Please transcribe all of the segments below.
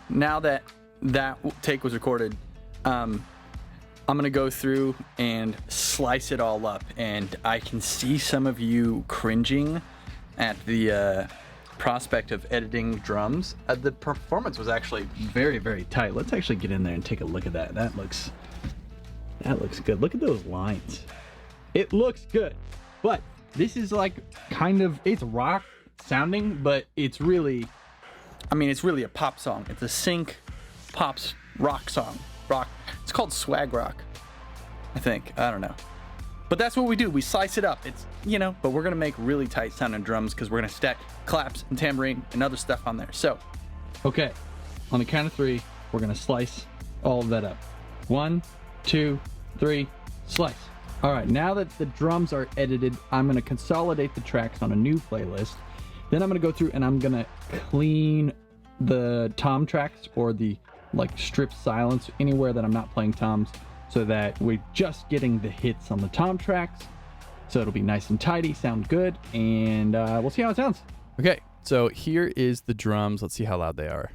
now that that take was recorded, I'm gonna go through and slice it all up, and I can see some of you cringing at the prospect of editing drums. The performance was actually very, very tight. Let's actually get in there and take a look at that. That looks good. Look at those lines. It looks good, but this is like kind of, it's rock sounding, but it's really, I mean, it's really a pop song. It's a sync pops rock song. Rock. It's called swag rock, I think. I don't know. But that's what we do. We slice it up. It's, you know, but we're going to make really tight sounding drums because we're going to stack claps and tambourine and other stuff on there. So, okay. On the count of 3, we're going to slice all of that up. 1, 2, 3, slice. All right. Now that the drums are edited, I'm going to consolidate the tracks on a new playlist. Then I'm going to go through and I'm going to clean the tom tracks, or the like strip silence anywhere that I'm not playing toms, so that we're just getting the hits on the tom tracks. So it'll be nice and tidy, sound good, and we'll see how it sounds. Okay, so here is the drums. Let's see how loud they are.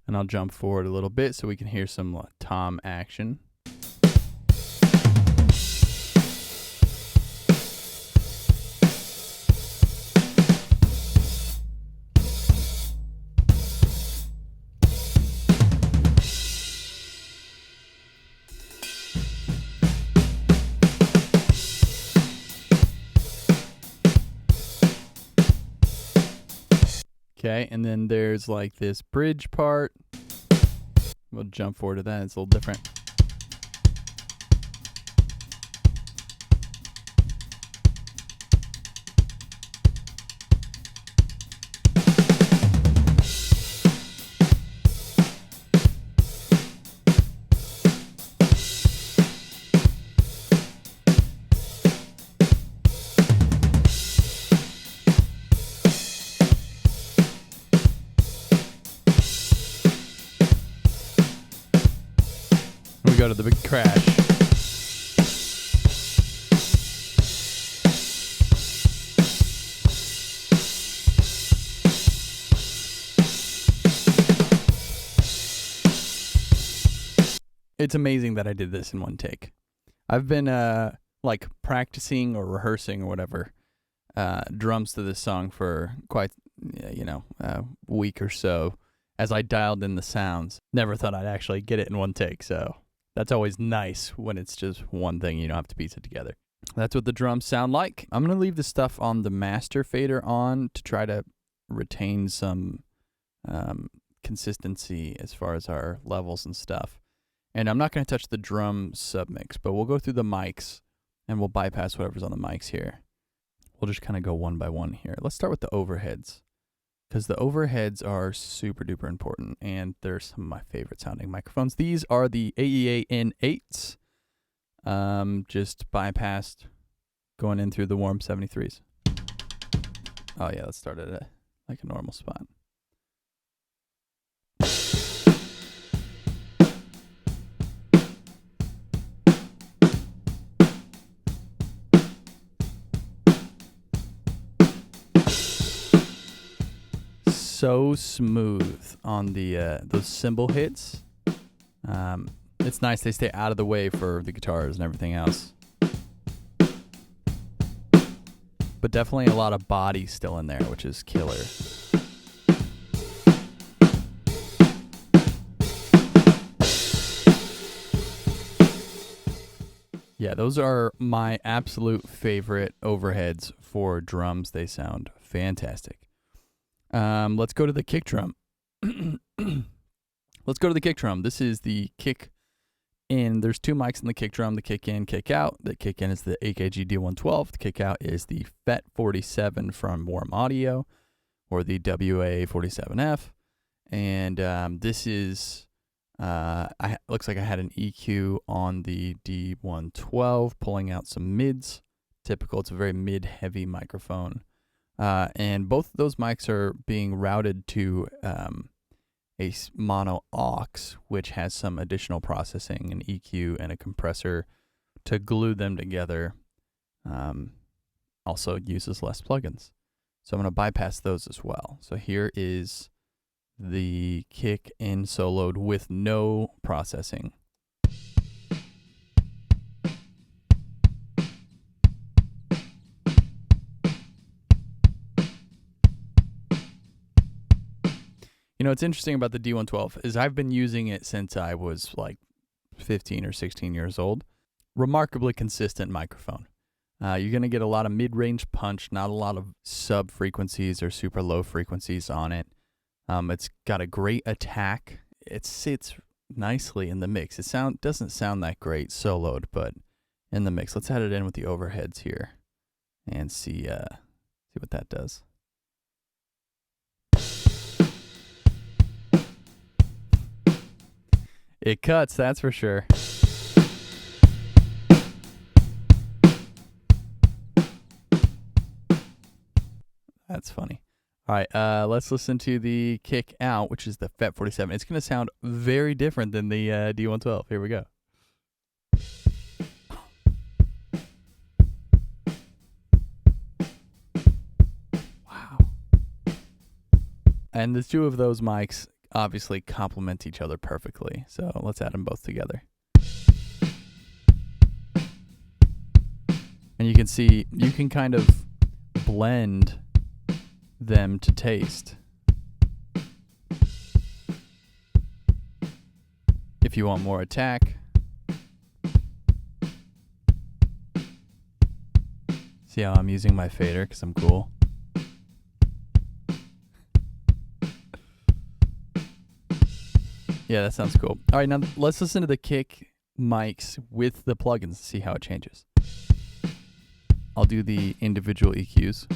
And I'll jump forward a little bit so we can hear some tom action. Okay, and then there's like this bridge part. We'll jump forward to that. It's a little different. We go to the big crash. It's amazing that I did this in one take. I've been like practicing or rehearsing or whatever drums to this song for quite a week or so as I dialed in the sounds. Never thought I'd actually get it in one take, so that's always nice when it's just one thing. You don't have to piece it together. That's what the drums sound like. I'm going to leave the stuff on the master fader on to try to retain some consistency as far as our levels and stuff. And I'm not going to touch the drum submix, but we'll go through the mics and we'll bypass whatever's on the mics here. We'll just kind of go one by one here. Let's start with the overheads, because the overheads are super duper important, and they're some of my favorite sounding microphones. These are the AEA N8s, just bypassed going in through the warm 73s. Oh yeah, let's start at a normal spot. So smooth on the those cymbal hits. It's nice they stay out of the way for the guitars and everything else. But definitely a lot of body still in there, which is killer. Yeah, those are my absolute favorite overheads for drums. They sound fantastic. Let's go to the kick drum. Let's go to the kick drum. This is the kick in. There's two mics in the kick drum, the kick in, kick out. The kick in is the AKG D112. The kick out is the FET 47 from Warm Audio, or the WA 47F. And this is, looks like I had an EQ on the D112, pulling out some mids typical. It's a very mid-heavy microphone. And both of those mics are being routed to a mono aux, which has some additional processing, an EQ, and a compressor to glue them together. Also uses less plugins. So I'm going to bypass those as well. So here is the kick in soloed with no processing. You know, what's interesting about the D112 is I've been using it since I was like 15 or 16 years old. Remarkably consistent microphone. You're going to get a lot of mid-range punch, not a lot of sub-frequencies or super low frequencies on it. It's got a great attack. It sits nicely in the mix. It doesn't sound that great soloed, but in the mix. Let's add it in with the overheads here and see what that does. It cuts, that's for sure. That's funny. All right, let's listen to the kick out, which is the FET 47. It's going to sound very different than the D112. Here we go. Wow. And the two of those mics obviously complement each other perfectly. So let's add them both together. And you can see, you can kind of blend them to taste. If you want more attack, see how I'm using my fader because I'm cool. Yeah, that sounds cool. All right, now let's listen to the kick mics with the plugins and see how it changes. I'll do the individual EQs.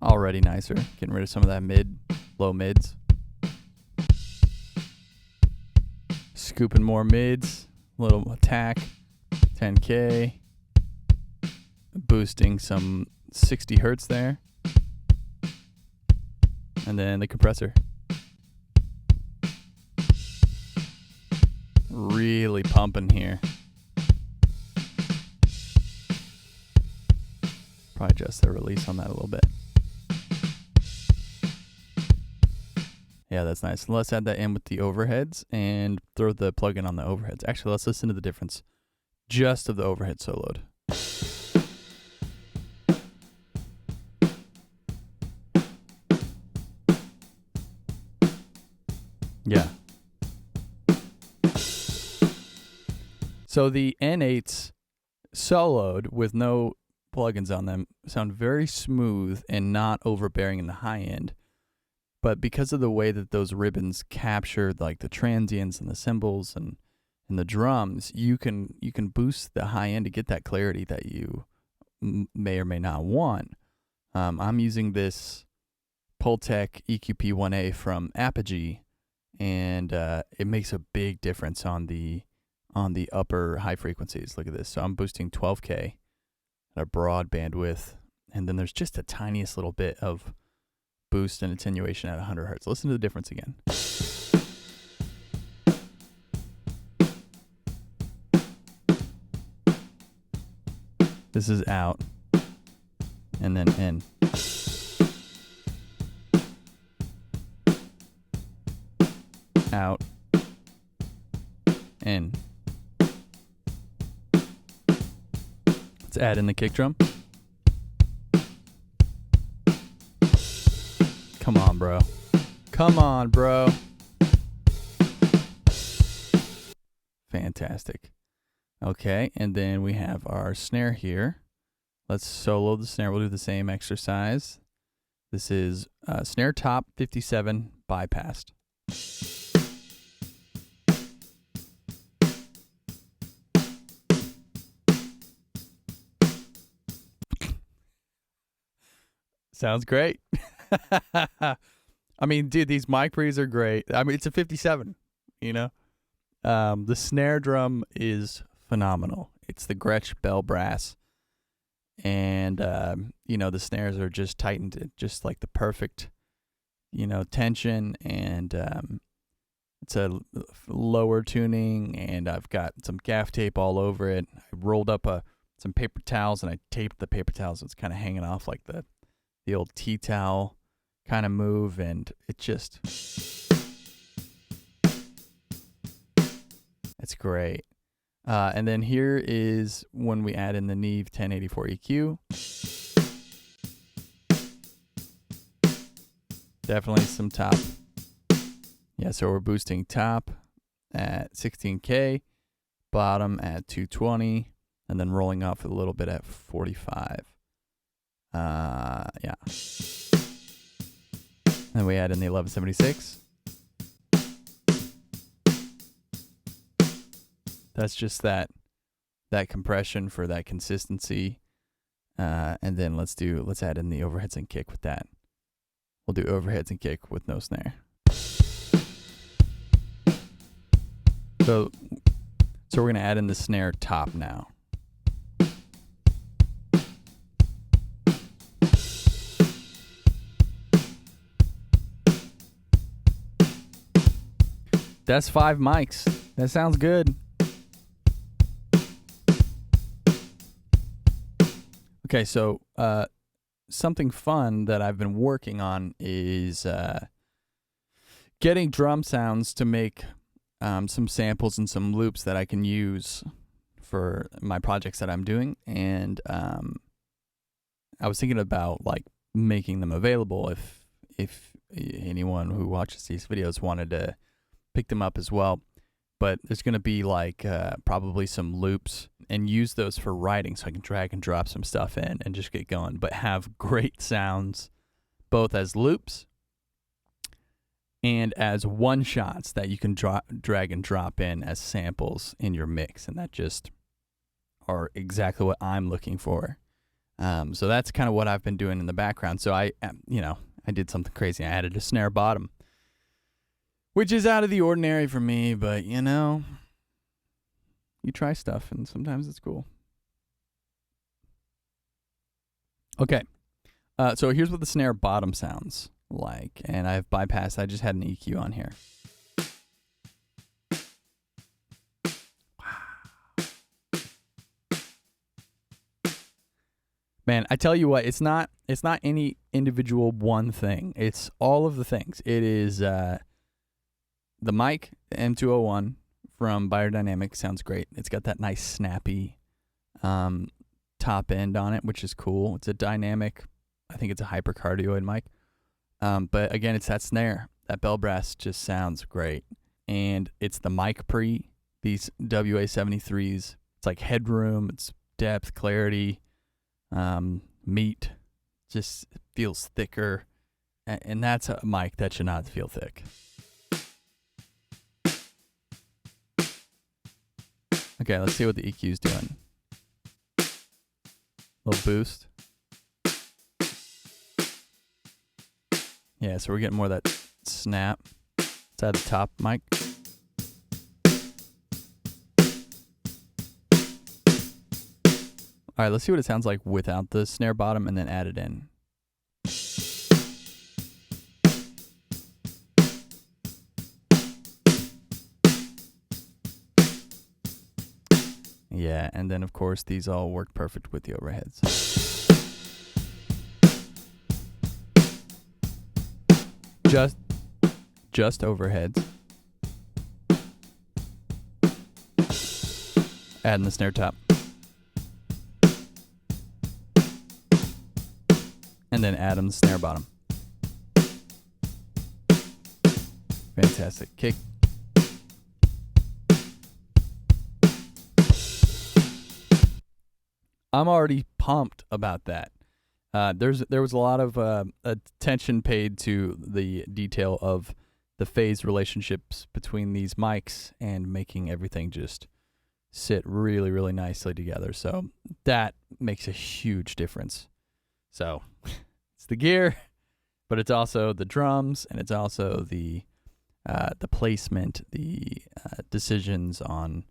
Already nicer. Getting rid of some of that low mids. Scooping more mids. Little attack. 10K. Boosting some 60 hertz there. And then the compressor. Really pumping here. Probably adjust the release on that a little bit. Yeah, that's nice. Let's add that in with the overheads and throw the plugin on the overheads. Actually, let's listen to the difference just of the overhead soloed. Yeah. So the N8s soloed with no plugins on them sound very smooth and not overbearing in the high end. But because of the way that those ribbons capture like the transients and the cymbals and the drums, you can boost the high end to get that clarity that you may or may not want. I'm using this Pultec EQP1A from Apogee, and it makes a big difference on the upper high frequencies. Look at this. So I'm boosting 12K at a broad bandwidth, and then there's just the tiniest little bit of boost and attenuation at 100 hertz. Listen to the difference again. This is out and then in. Out, in. Let's add in the kick drum. Come on, bro. Come on, bro. Fantastic. Okay, and then we have our snare here. Let's solo the snare. We'll do the same exercise. This is snare top 57 bypassed. Sounds great. I mean, dude, these mic pre's are great. I mean, it's a 57, you know? The snare drum is phenomenal. It's the Gretsch bell brass. And, the snares are just tightened at just like the perfect, tension. And it's a lower tuning. And I've got some gaff tape all over it. I rolled up some paper towels and I taped the paper towels. So it's kind of hanging off like the old tea towel kind of move. And it just, it's great. And then here is when we add in the Neve 1084 EQ. Definitely some top. Yeah, so we're boosting top at 16K, bottom at 220, and then rolling off a little bit at 45. Yeah. Then we add in the 1176. That's just that compression for that consistency. And then let's add in the overheads and kick with that. We'll do overheads and kick with no snare. So we're going to add in the snare top now. That's 5 mics. That sounds good. Okay, so something fun that I've been working on is getting drum sounds to make some samples and some loops that I can use for my projects that I'm doing. And I was thinking about like making them available if anyone who watches these videos wanted to pick them up as well. But there's going to be like probably some loops and use those for writing so I can drag and drop some stuff in and just get going, but have great sounds both as loops and as one shots that you can drag and drop in as samples in your mix. And that just are exactly what I'm looking for. So that's kind of what I've been doing in the background. So I did something crazy. I added a snare bottom, which is out of the ordinary for me, but you try stuff and sometimes it's cool. Okay. So here's what the snare bottom sounds like. And I've bypassed, I just had an EQ on here. Wow. Man, I tell you what, it's not any individual one thing. It's all of the things. It is the mic, the M201 from Biodynamic, sounds great. It's got that nice snappy top end on it, which is cool. It's a dynamic, I think it's a hypercardioid mic. But again, it's that snare. That bell brass just sounds great. And it's the mic pre, these WA-73s. It's like headroom, it's depth, clarity, meat, just feels thicker. And that's a mic that should not feel thick. Okay, let's see what the EQ's doing. Little boost. Yeah, so we're getting more of that snap. It's at the top mic. All right, let's see what it sounds like without the snare bottom and then add it in. Yeah, and then of course these all work perfect with the overheads. Just overheads. Adding the snare top. And then add in the snare bottom. Fantastic. Kick. I'm already pumped about that. There was a lot of attention paid to the detail of the phase relationships between these mics and making everything just sit really, really nicely together. So that makes a huge difference. So it's the gear, but it's also the drums, and it's also the placement, the decisions on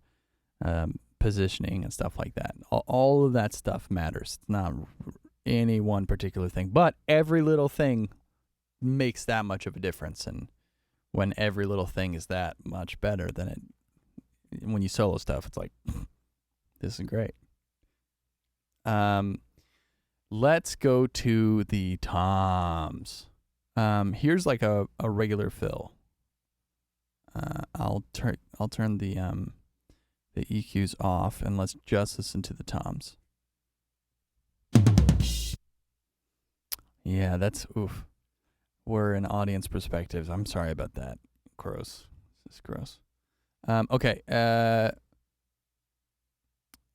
positioning and stuff like that. All of that stuff matters. It's not any one particular thing, but every little thing makes that much of a difference. And when every little thing is that much better than it, when you solo stuff, it's like, this is great. Let's go to the toms. Here's like a regular fill. I'll turn the EQs off, and let's just listen to the toms. Yeah, that's oof. We're in audience perspectives. I'm sorry about that. Gross. This is gross. Okay.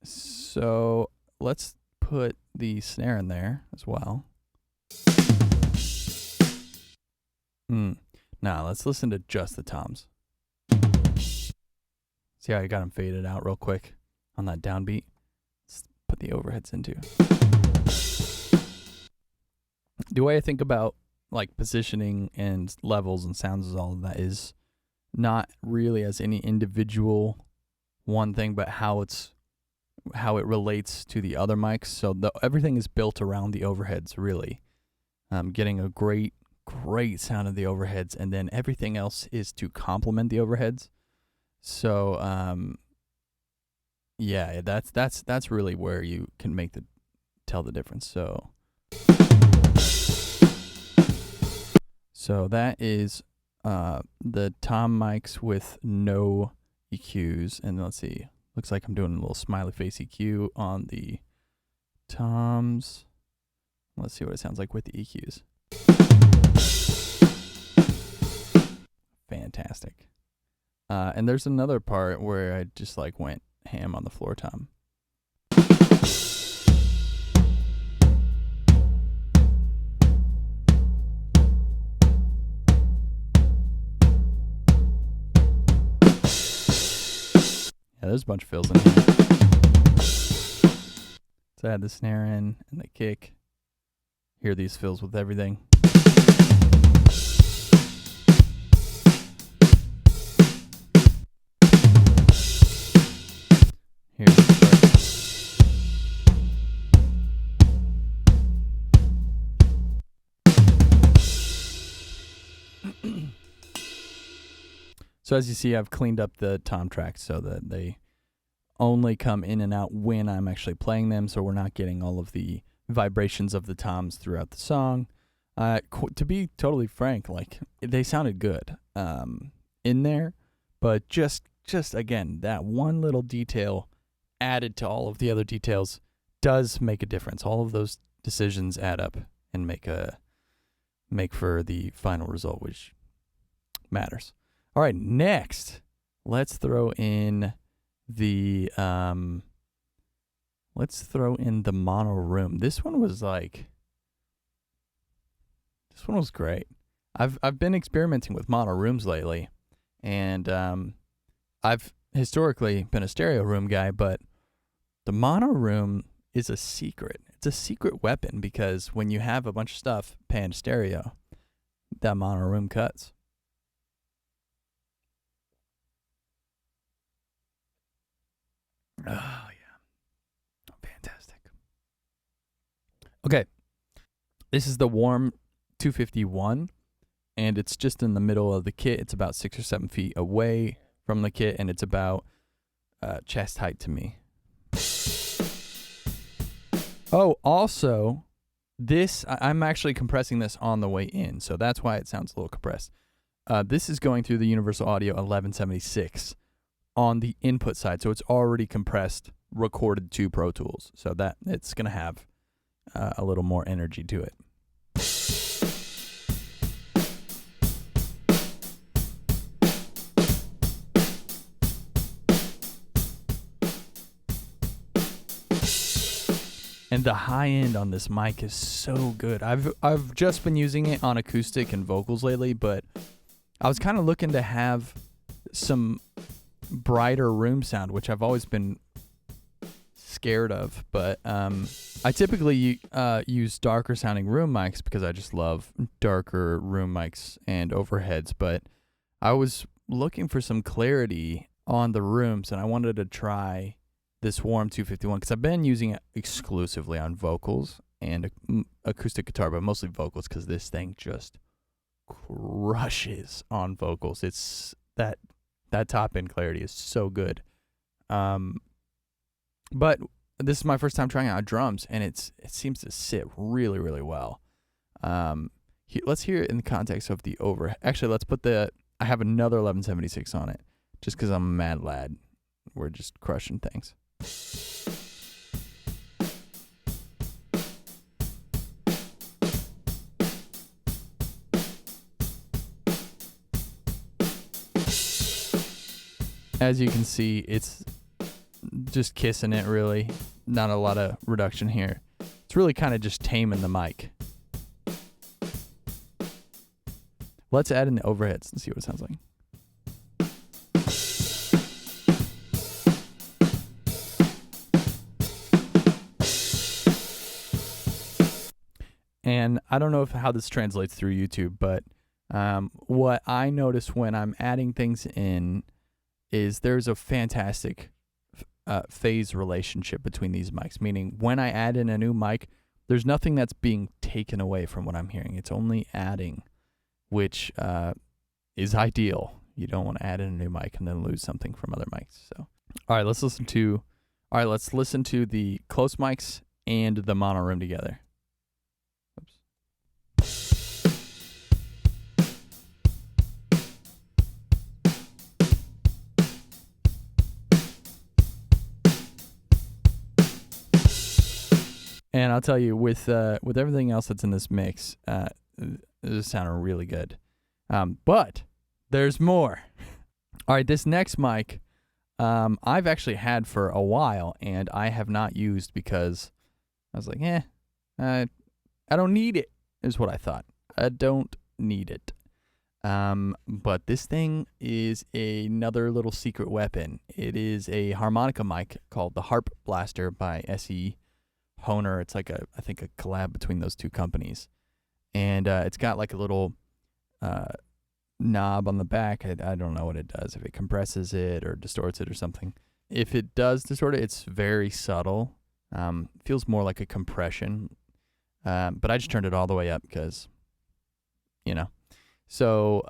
So let's put the snare in there as well. Now let's listen to just the toms. See how I got them faded out real quick on that downbeat? Let's put the overheads into. The way I think about like positioning and levels and sounds is all of that is not really as any individual one thing, but how it relates to the other mics. So everything is built around the overheads, really. Getting a great sound of the overheads, and then everything else is to complement the overheads. So yeah, that's really where you can tell the difference. So that is the tom mics with no EQs, and let's see. Looks like I'm doing a little smiley face EQ on the toms. Let's see what it sounds like with the EQs. Fantastic. And there's another part where I just like went ham on the floor tom. Yeah, there's a bunch of fills in here. So I add the snare in and the kick. Hear these fills with everything. Here's the start. So as you see, I've cleaned up the tom tracks so that they only come in and out when I'm actually playing them, so we're not getting all of the vibrations of the toms throughout the song. To be totally frank, like they sounded good in there, but just again, that one little detail added to all of the other details does make a difference. All of those decisions add up and make for the final result, which matters. All right, next, let's throw in the mono room. This one was great. I've been experimenting with mono rooms lately, and I've historically been a stereo room guy, but the mono room is a secret. It's a secret weapon, because when you have a bunch of stuff pan stereo, that mono room cuts. Oh, yeah. Fantastic. Okay. This is the Warm 251, and it's just in the middle of the kit. It's about 6 or 7 feet away from the kit, and it's about chest height to me. Oh, also, I'm actually compressing this on the way in, so that's why it sounds a little compressed. This is going through the Universal Audio 1176 on the input side, so it's already compressed, recorded to Pro Tools, so that it's going to have a little more energy to it. And the high end on this mic is so good. I've just been using it on acoustic and vocals lately, but I was kind of looking to have some brighter room sound, which I've always been scared of. But I typically use darker sounding room mics because I just love darker room mics and overheads. But I was looking for some clarity on the rooms, and I wanted to try this Warm 251 because I've been using it exclusively on vocals and acoustic guitar, but mostly vocals because this thing just crushes on vocals. It's that top end clarity is so good. But this is my first time trying out drums, and it seems to sit really, really well. Let's hear it in the context of the over. Actually, let's put I have another 1176 on it, just because I'm a mad lad. We're just crushing things. As you can see, it's just kissing it, really. Not a lot of reduction here. It's really kind of just taming the mic. Let's add in the overheads and see what it sounds like. And I don't know how this translates through YouTube, but what I notice when I'm adding things in is there's a fantastic phase relationship between these mics, meaning when I add in a new mic, there's nothing that's being taken away from what I'm hearing. It's only adding, which is ideal. You don't want to add in a new mic and then lose something from other mics. So, let's listen to the close mics and the mono room together. Oops. And I'll tell you, with everything else that's in this mix, this is sounding really good. But there's more. All right, this next mic, I've actually had for a while, and I have not used because I was like, I don't need it, is what I thought. I don't need it. But this thing is another little secret weapon. It is a harmonica mic called the Harp Blaster by SE Honer. It's like I think a collab between those two companies. And it's got like a little knob on the back. I don't know what it does, if it compresses it or distorts it or something. If it does distort it, it's very subtle. Feels more like a compression. But I just turned it all the way up because, So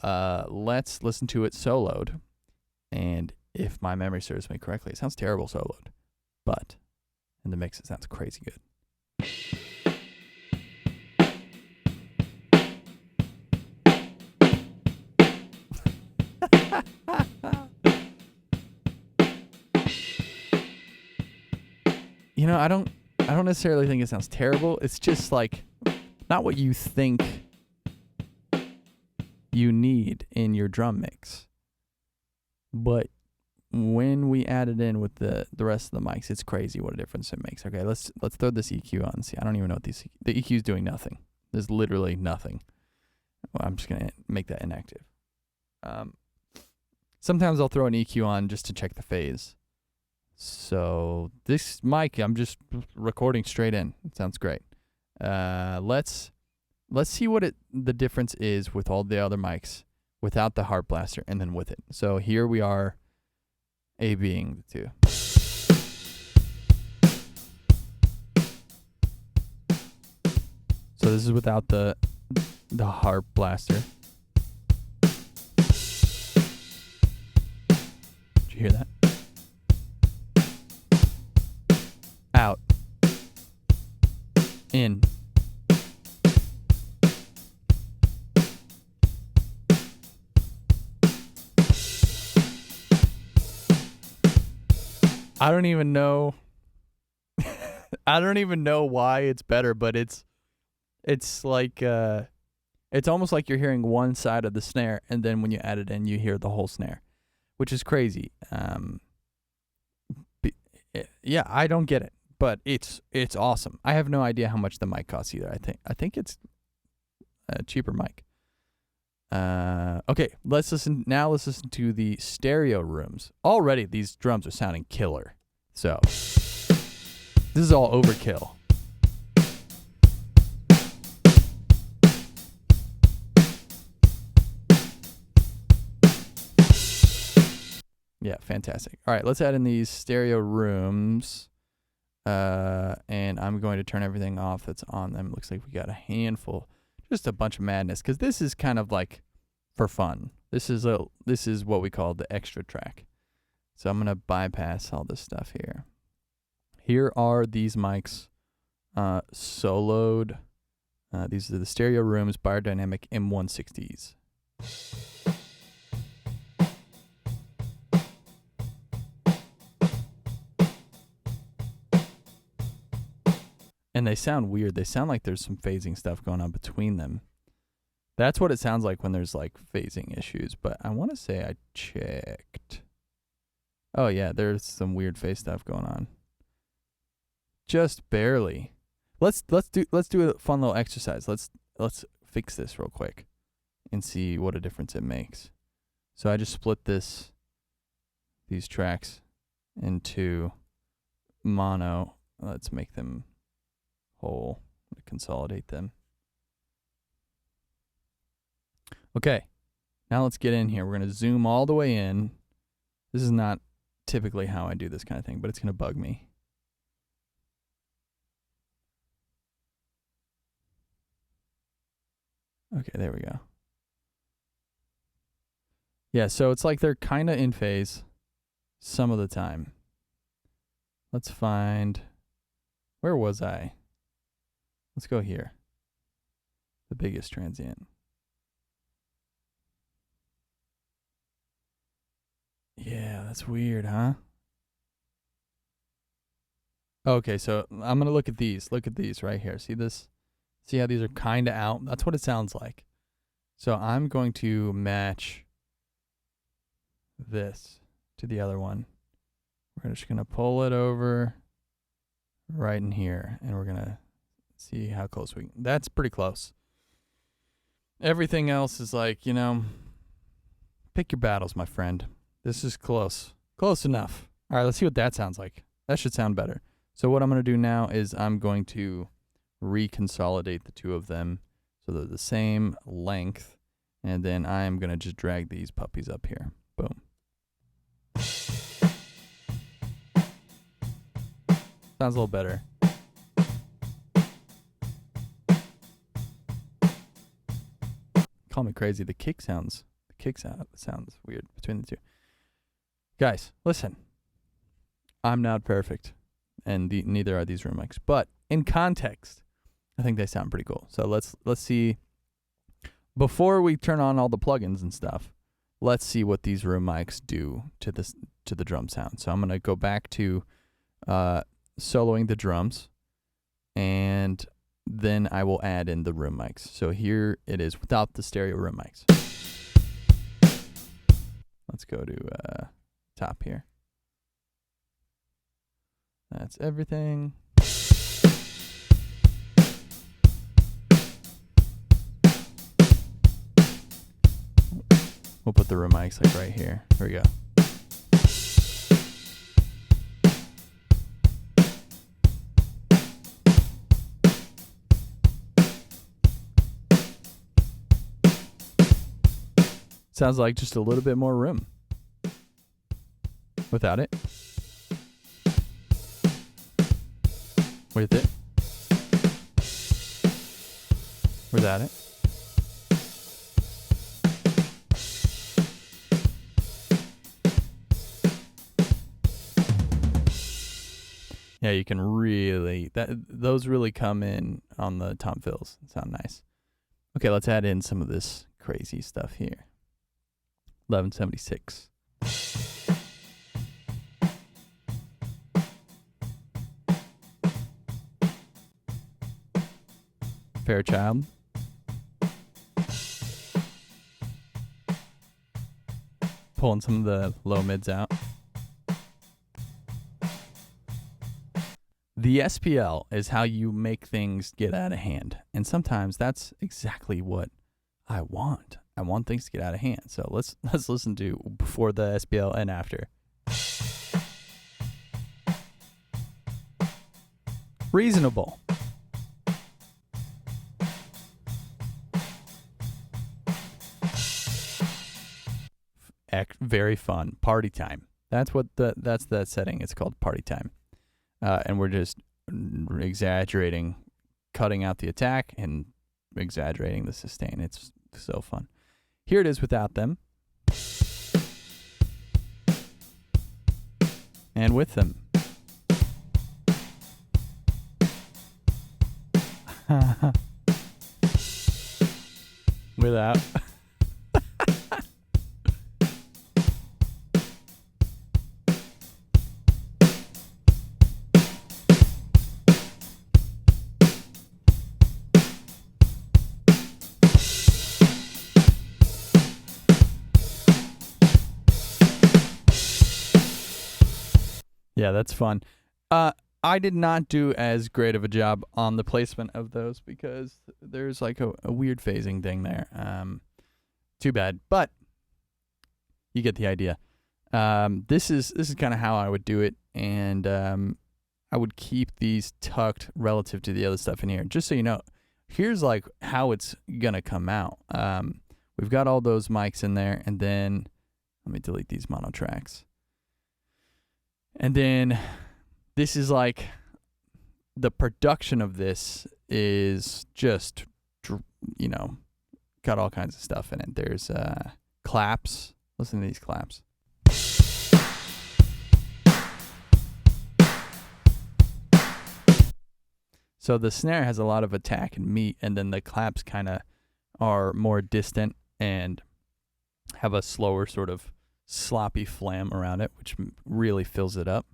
let's listen to it soloed. And if my memory serves me correctly, it sounds terrible soloed. But in the mix, it sounds crazy good. I don't necessarily think it sounds terrible. It's just like not what you think you need in your drum mix. But when we add it in with the rest of the mics, it's crazy what a difference it makes. Okay, let's throw this EQ on and see. I don't even know what the EQ is doing. Nothing. There's literally nothing. Well, I'm just gonna make that inactive. Sometimes I'll throw an EQ on just to check the phase. So this mic, I'm just recording straight in. It sounds great. Let's see what the difference is with all the other mics without the Harp Blaster and then with it. So here we are, A being the two. So this is without the Harp Blaster. Did you hear that? Out. In. I don't even know. I don't even know why it's better, but it's like it's almost like you're hearing one side of the snare, and then when you add it in, you hear the whole snare, which is crazy. Yeah, I don't get it, but it's awesome. I have no idea how much the mic costs either. I think it's a cheaper mic. Okay, let's listen to the stereo rooms. Already these drums are sounding killer. So this is all overkill. Yeah, fantastic. All right, let's add in these stereo rooms. And I'm going to turn everything off that's on them. Looks like we got a handful, just a bunch of madness, because this is kind of like for fun. This is what we call the extra track. So I'm gonna bypass all this stuff here. Here are these mics, soloed. These are the stereo rooms, Biodynamic M160s. And they sound weird. They sound like there's some phasing stuff going on between them. That's what it sounds like when there's like phasing issues. But I want to say I checked. Oh yeah, there's some weird phase stuff going on. Just barely. Let's do a fun little exercise. Let's fix this real quick and see what a difference it makes. So I just split these tracks into mono. Let's make them whole. I'm going to consolidate them. Okay, now let's get in here. We're going to zoom all the way in. This is not typically how I do this kind of thing, but it's going to bug me. Okay, there we go. Yeah, so it's like they're kind of in phase some of the time. Let's find, where was I? Let's go here. The biggest transient. Yeah, that's weird, huh? Okay, so I'm going to look at these. Look at these right here. See this? See how these are kind of out? That's what it sounds like. So I'm going to match this to the other one. We're just going to pull it over right in here, and we're going to see how close we can. That's pretty close. Everything else is like, you know, pick your battles, my friend. This is close. Close enough. All right, let's see what that sounds like. That should sound better. So what I'm going to do now is I'm going to reconsolidate the two of them so they're the same length, and then I'm going to just drag these puppies up here. Boom. Sounds a little better. Call me crazy. The kick sounds weird between the two. Guys, listen. I'm not perfect, and neither are these room mics. But in context, I think they sound pretty cool. So let's see. Before we turn on all the plugins and stuff, let's see what these room mics do to the drum sound. So I'm gonna go back to soloing the drums, and then I will add in the room mics. So here it is without the stereo room mics. Let's go to top here. That's everything. We'll put the room mics like right here. Here we go. Sounds like just a little bit more room without it. With it. Without it. Yeah, you can really, those really come in on the tom fills. Sound nice. Okay, let's add in some of this crazy stuff here. 1176. Fairchild. Pulling some of the low mids out. The SPL is how you make things get out of hand. And sometimes that's exactly what I want. I want things to get out of hand. So let's listen to before the SPL and after. Reasonable. Very fun. Party time. That's that setting. It's called party time. And we're just exaggerating, cutting out the attack and exaggerating the sustain. It's so fun. Here it is without them. And with them. Without. Yeah, that's fun. I did not do as great of a job on the placement of those because there's like a weird phasing thing there. Too bad, but you get the idea. This is kind of how I would do it, and I would keep these tucked relative to the other stuff in here. Just so you know, here's like how it's gonna come out. We've got all those mics in there, and then let me delete these mono tracks. And then this is like the production of this is just, you know, got all kinds of stuff in it. There's claps. Listen to these claps. So the snare has a lot of attack and meat, and then the claps kind of are more distant and have a slower sort of sloppy flam around it, which really fills it up.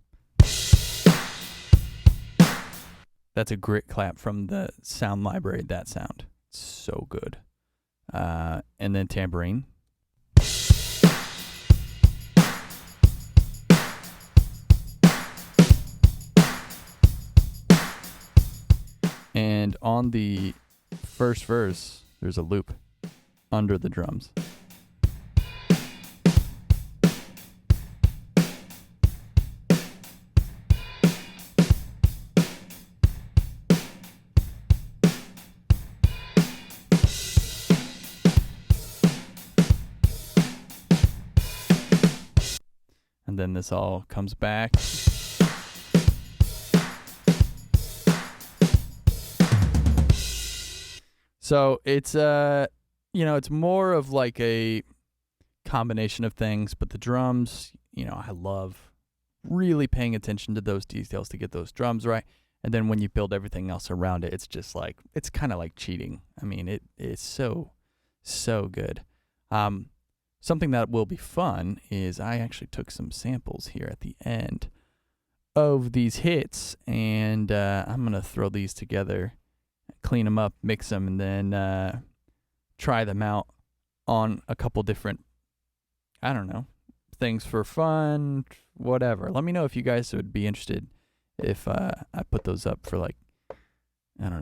That's a grit clap from the sound library, that sound. It's so good. And then tambourine. And on the first verse, there's a loop under the drums. And then this all comes back. So it's it's more of like a combination of things, but the drums, I love really paying attention to those details to get those drums right. And then when you build everything else around it, it's just like, it's kind of like cheating. I mean, it is so good. Something that will be fun is I actually took some samples here at the end of these hits, and I'm going to throw these together, clean them up, mix them, and then try them out on a couple different, things for fun, whatever. Let me know if you guys would be interested if I put those up for like, 20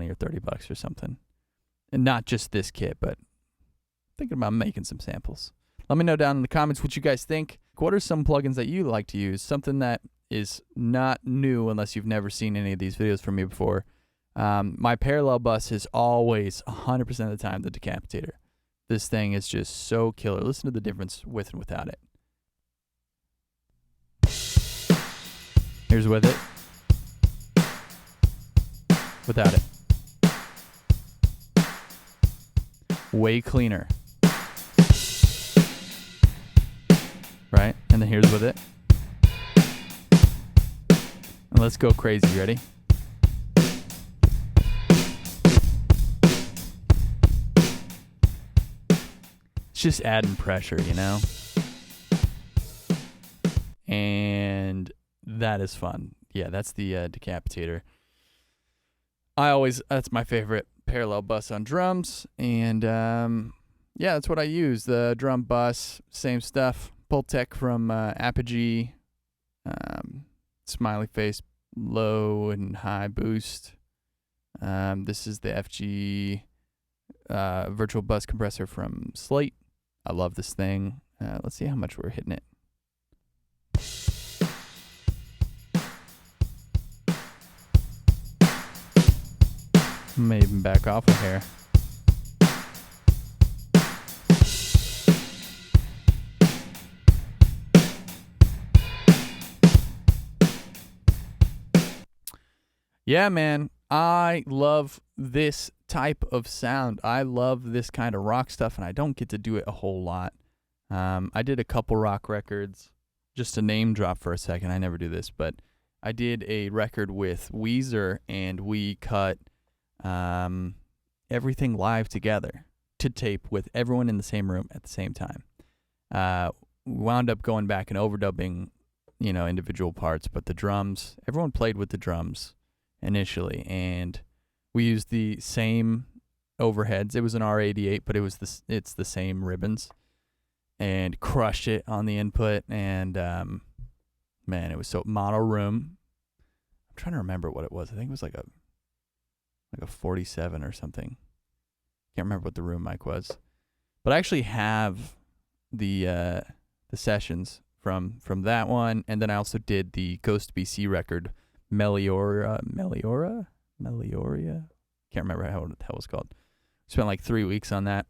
or $30 or something. And not just this kit, but thinking about making some samples. Let me know down in the comments what you guys think. What are some plugins that you like to use? Something that is not new unless you've never seen any of these videos from me before. My parallel bus is always 100% of the time the decapitator. This thing is just so killer. Listen to the difference with and without it. Here's with it. Without it. Way cleaner. Right? And then here's with it. And let's go crazy. Ready? It's just adding pressure, And that is fun. Yeah, that's the decapitator. That's my favorite parallel bus on drums. And that's what I use. The drum bus, same stuff. Pultec from Apogee, smiley face, low and high boost. This is the FG virtual bus compressor from Slate. I love this thing. Let's see how much we're hitting it. May even back off a hair. Yeah, man. I love this type of sound. I love this kind of rock stuff, and I don't get to do it a whole lot. I did a couple rock records. Just to name drop for a second, I never do this, but I did a record with Weezer, and we cut everything live together to tape with everyone in the same room at the same time. We wound up going back and overdubbing, individual parts, but the drums, everyone played with the drums initially, and we used the same overheads. It was an R88, but it's the same ribbons, and crushed it on the input. And man, it was so mono room. I'm trying to remember what it was. I think it was like a 47 or something. Can't remember what the room mic was, but I actually have the sessions from that one, and then I also did the Ghost BC record, Melioria. Can't remember how the hell it was called. Spent like 3 weeks on that.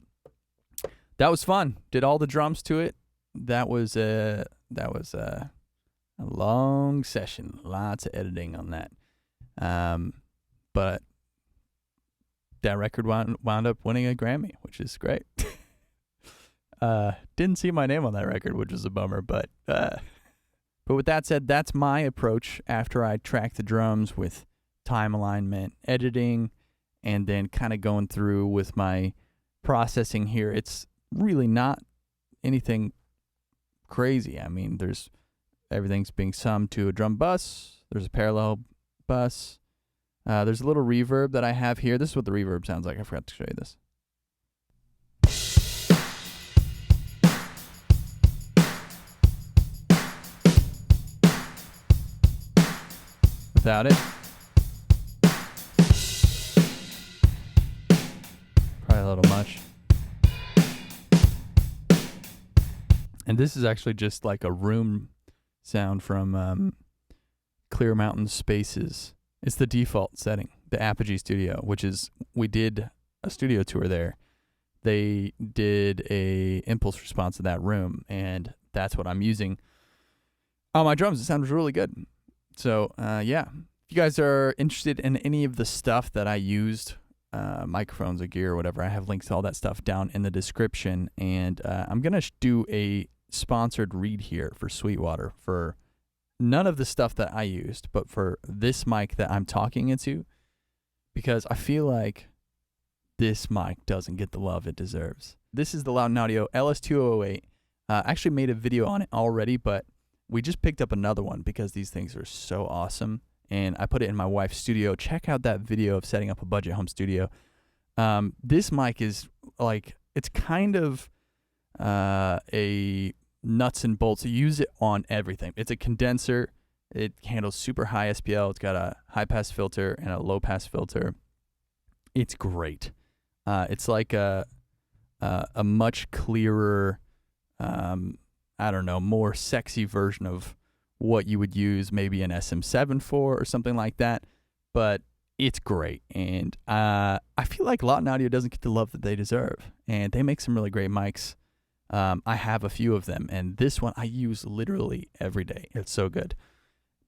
That was fun. Did all the drums to it. That was a long session. Lots of editing on that. But that record wound up winning a Grammy, which is great. Didn't see my name on that record, which is a bummer. But with that said, that's my approach after I track the drums with time alignment, editing, and then kind of going through with my processing here. It's really not anything crazy. I mean, everything's being summed to a drum bus. There's a parallel bus. There's a little reverb that I have here. This is what the reverb sounds like. I forgot to show you this. Without it, probably a little much. And this is actually just like a room sound from Clear Mountain Spaces. It's the default setting, the Apogee Studio, which is, we did a studio tour there. They did a impulse response to that room, and that's what I'm using on my drums. It sounds really good. So, yeah, if you guys are interested in any of the stuff that I used, microphones or gear or whatever, I have links to all that stuff down in the description. And I'm going to do a sponsored read here for Sweetwater for none of the stuff that I used, but for this mic that I'm talking into, because I feel like this mic doesn't get the love it deserves. This is the Loud & Audio LS2008. I actually made a video on it already, but we just picked up another one because these things are so awesome. And I put it in my wife's studio. Check out that video of setting up a budget home studio. This mic is like, it's kind of a nuts and bolts. You use it on everything. It's a condenser. It handles super high SPL. It's got a high pass filter and a low pass filter. It's great. It's like a much clearer, I don't know, more sexy version of what you would use maybe an SM7 for or something like that. But it's great. And I feel like Loud & Audio doesn't get the love that they deserve. And they make some really great mics. I have a few of them. And this one I use literally every day. It's so good.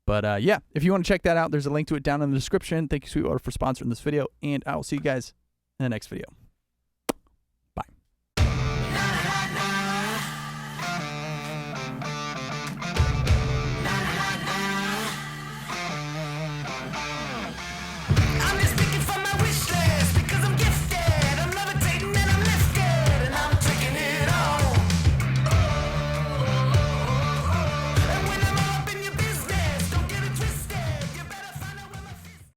But yeah, if you want to check that out, there's a link to it down in the description. Thank you, Sweetwater, for sponsoring this video. And I will see you guys in the next video.